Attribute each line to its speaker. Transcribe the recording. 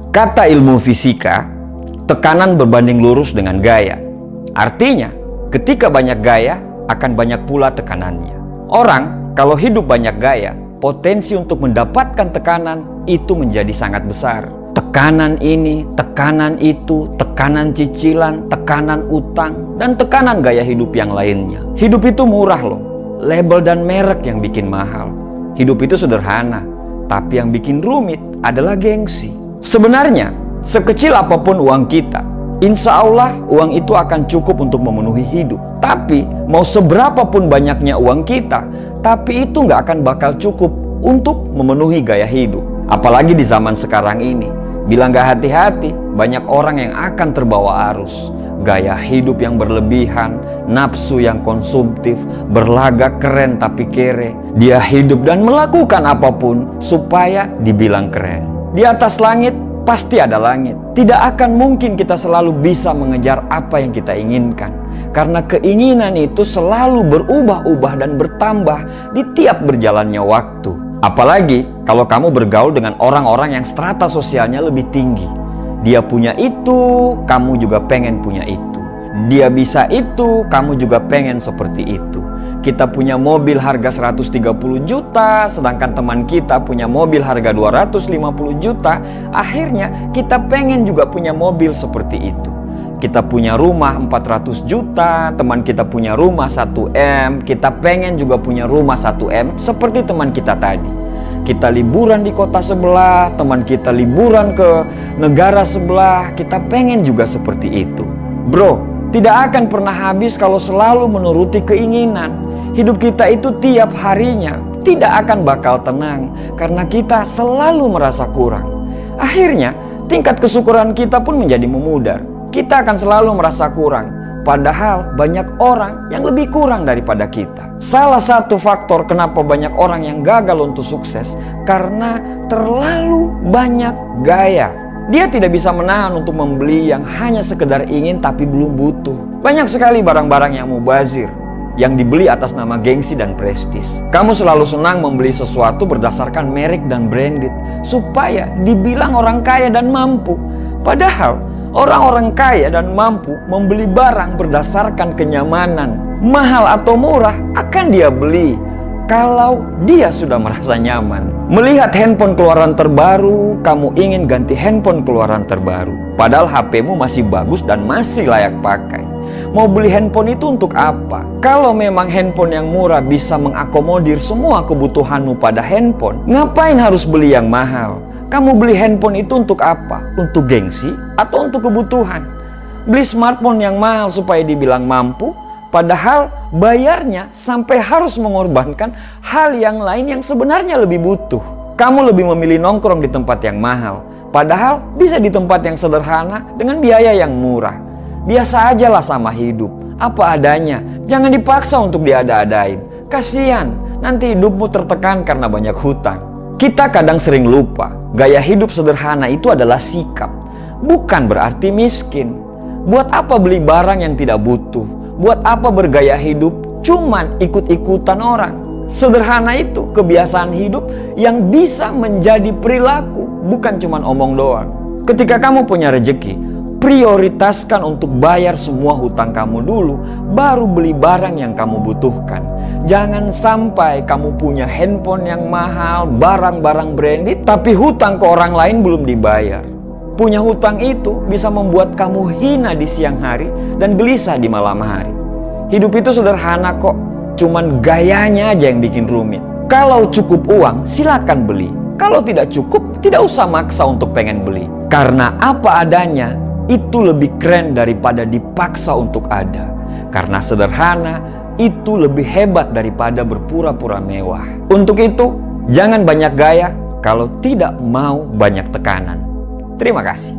Speaker 1: Kata ilmu fisika, tekanan berbanding lurus dengan gaya. Artinya, ketika banyak gaya, akan banyak pula tekanannya. Orang kalau hidup banyak gaya, potensi untuk mendapatkan tekanan itu menjadi sangat besar. Tekanan ini, tekanan itu, tekanan cicilan, tekanan utang, dan tekanan gaya hidup yang lainnya. Hidup itu murah loh, label dan merek yang bikin mahal. Hidup itu sederhana, tapi yang bikin rumit adalah gengsi. Sebenarnya, sekecil apapun uang kita, insya Allah uang itu akan cukup untuk memenuhi hidup. Tapi mau seberapa pun banyaknya uang kita, tapi itu nggak akan bakal cukup untuk memenuhi gaya hidup. Apalagi di zaman sekarang ini, bila nggak hati-hati, banyak orang yang akan terbawa arus. Gaya hidup yang berlebihan, nafsu yang konsumtif, berlagak keren tapi kere. Dia hidup dan melakukan apapun supaya dibilang keren. Di atas langit pasti ada langit. Tidak akan mungkin kita selalu bisa mengejar apa yang kita inginkan, karena keinginan itu selalu berubah-ubah dan bertambah di tiap berjalannya waktu. Apalagi kalau kamu bergaul dengan orang-orang yang strata sosialnya lebih tinggi. Dia punya itu, kamu juga pengen punya itu. Dia bisa itu, kamu juga pengen seperti itu. Kita punya mobil harga 130 juta, sedangkan teman kita punya mobil harga 250 juta. Akhirnya kita pengen juga punya mobil seperti itu. Kita punya rumah 400 juta, teman kita punya rumah 1M. Kita pengen juga punya rumah 1M seperti teman kita tadi. Kita liburan di kota sebelah, teman kita liburan ke negara sebelah. Kita pengen juga seperti itu. Bro, tidak akan pernah habis kalau selalu menuruti keinginan. Hidup kita itu tiap harinya tidak akan bakal tenang, karena kita selalu merasa kurang. Akhirnya tingkat kesyukuran kita pun menjadi memudar. Kita akan selalu merasa kurang, padahal banyak orang yang lebih kurang daripada kita. Salah satu faktor kenapa banyak orang yang gagal untuk sukses, karena terlalu banyak gaya. Dia tidak bisa menahan untuk membeli yang hanya sekedar ingin tapi belum butuh. Banyak sekali barang-barang yang mubazir, yang dibeli atas nama gengsi dan prestis. Kamu selalu senang membeli sesuatu berdasarkan merek dan branded, supaya dibilang orang kaya dan mampu. Padahal orang-orang kaya dan mampu membeli barang berdasarkan kenyamanan. Mahal atau murah akan dia beli kalau dia sudah merasa nyaman. Melihat handphone keluaran terbaru, kamu ingin ganti handphone keluaran terbaru, padahal HP-mu masih bagus dan masih layak pakai. Mau beli handphone itu untuk apa? Kalau memang handphone yang murah bisa mengakomodir semua kebutuhanmu pada handphone, ngapain harus beli yang mahal? Kamu beli handphone itu untuk apa? Untuk gengsi atau untuk kebutuhan? Beli smartphone yang mahal supaya dibilang mampu, padahal bayarnya sampai harus mengorbankan hal yang lain yang sebenarnya lebih butuh. Kamu lebih memilih nongkrong di tempat yang mahal, padahal bisa di tempat yang sederhana dengan biaya yang murah. Biasa ajalah sama hidup, apa adanya. Jangan dipaksa untuk diada-adain. Kasian, nanti hidupmu tertekan karena banyak hutang. Kita kadang sering lupa, gaya hidup sederhana itu adalah sikap, bukan berarti miskin. Buat apa beli barang yang tidak butuh? Buat apa bergaya hidup cuman ikut-ikutan orang? Sederhana itu kebiasaan hidup yang bisa menjadi perilaku, bukan cuman omong doang. Ketika kamu punya rezeki, prioritaskan untuk bayar semua hutang kamu dulu, baru beli barang yang kamu butuhkan. Jangan sampai kamu punya handphone yang mahal, barang-barang branded, tapi hutang ke orang lain belum dibayar. Punya hutang itu bisa membuat kamu hina di siang hari dan gelisah di malam hari. Hidup itu sederhana kok, cuman gayanya aja yang bikin rumit. Kalau cukup uang, silakan beli. Kalau tidak cukup, tidak usah maksa untuk pengen beli. Karena apa adanya itu lebih keren daripada dipaksa untuk ada. Karena sederhana itu lebih hebat daripada berpura-pura mewah. Untuk itu, jangan banyak gaya kalau tidak mau banyak tekanan. Terima kasih.